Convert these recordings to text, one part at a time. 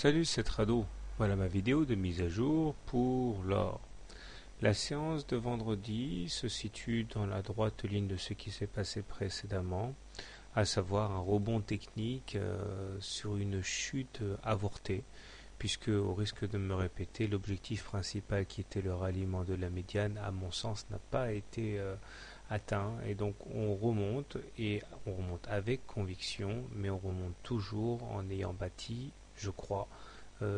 Salut, c'est Trado. Voilà ma vidéo de mise à jour pour l'or. La séance de vendredi se situe dans la droite ligne de ce qui s'est passé précédemment, à savoir un rebond technique sur une chute avortée, puisque au risque de me répéter, l'objectif principal qui était le ralliement de la médiane, à mon sens, n'a pas été atteint, et donc on remonte, et on remonte avec conviction, mais on remonte toujours en ayant bâti, je crois,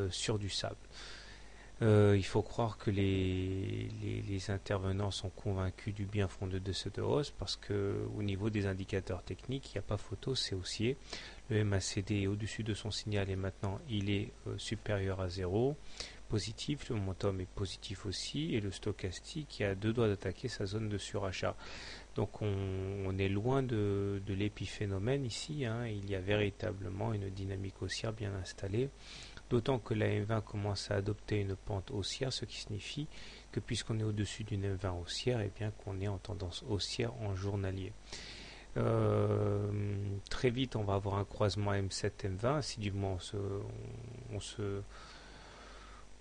sur du sable. Il faut croire que les intervenants sont convaincus du bien fondé de cette hausse parce que au niveau des indicateurs techniques, il n'y a pas photo, c'est haussier. Le MACD est au-dessus de son signal et maintenant il est supérieur à zéro. Positif, le momentum est positif aussi et le stochastique est à deux doigts d'attaquer sa zone de surachat. Donc on est loin de l'épiphénomène ici, hein. Il y a véritablement une dynamique haussière bien installée. D'autant que la M20 commence à adopter une pente haussière, ce qui signifie que puisqu'on est au-dessus d'une M20 haussière, et bien qu'on est en tendance haussière en journalier. Très vite, on va avoir un croisement M7-M20. Assidûment,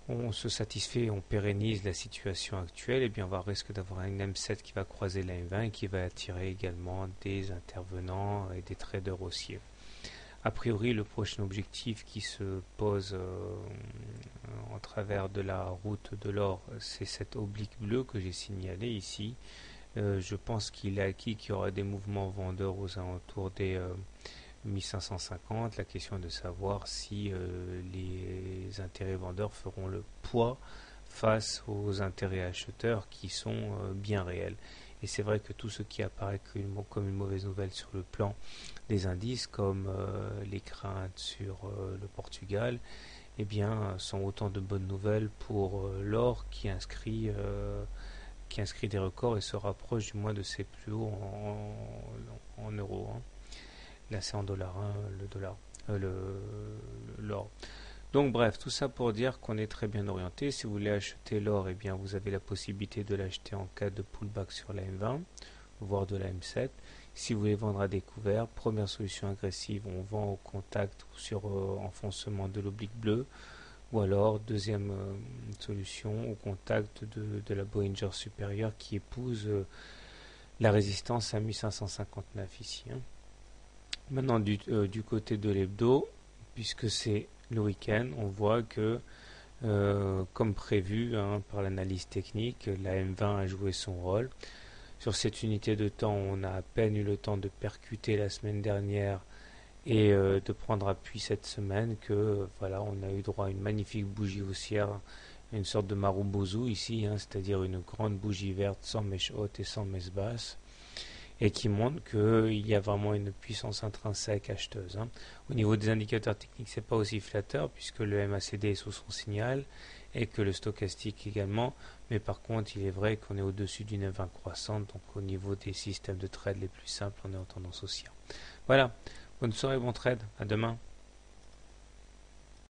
on se satisfait, on pérennise la situation actuelle, et bien on va risque d'avoir une M7 qui va croiser la M20 et qui va attirer également des intervenants et des traders haussiers. A priori, le prochain objectif qui se pose en travers de la route de l'or, c'est cette oblique bleue que j'ai signalée ici. Je pense qu'il est acquis qu'il y aura des mouvements vendeurs aux alentours des 1550. La question est de savoir si les intérêts vendeurs feront le poids face aux intérêts acheteurs qui sont bien réels. Et c'est vrai que tout ce qui apparaît comme une mauvaise nouvelle sur le plan des indices, comme les craintes sur le Portugal, eh bien, sont autant de bonnes nouvelles pour l'or qui inscrit des records et se rapproche du moins de ses plus hauts en euros. Hein. Là, c'est en dollars, hein, le dollar, l'or. Donc bref, tout ça pour dire qu'on est très bien orienté. Si vous voulez acheter l'or, eh bien vous avez la possibilité de l'acheter en cas de pullback sur la M20, voire de la M7. Si vous voulez vendre à découvert, première solution agressive, on vend au contact ou sur enfoncement de l'oblique bleue. Ou alors, deuxième solution, au contact de la Bollinger supérieure qui épouse la résistance à 1559 ici. Hein. Maintenant, du côté de l'hebdo, puisque c'est le week-end, on voit que, comme prévu hein, par l'analyse technique, la M20 a joué son rôle. Sur cette unité de temps, on a à peine eu le temps de percuter la semaine dernière et de prendre appui cette semaine que voilà, on a eu droit à une magnifique bougie haussière, une sorte de marubozu ici, hein, c'est-à-dire une grande bougie verte sans mèche haute et sans mèche basse, et qui montre qu'il y a vraiment une puissance intrinsèque acheteuse. Hein. Au niveau des indicateurs techniques, c'est pas aussi flatteur puisque le MACD est sous son signal et que le stochastique également, mais par contre il est vrai qu'on est au-dessus d'une 20 croissante, donc au niveau des systèmes de trade les plus simples, on est en tendance haussière. Voilà, bonne soirée, bon trade, à demain.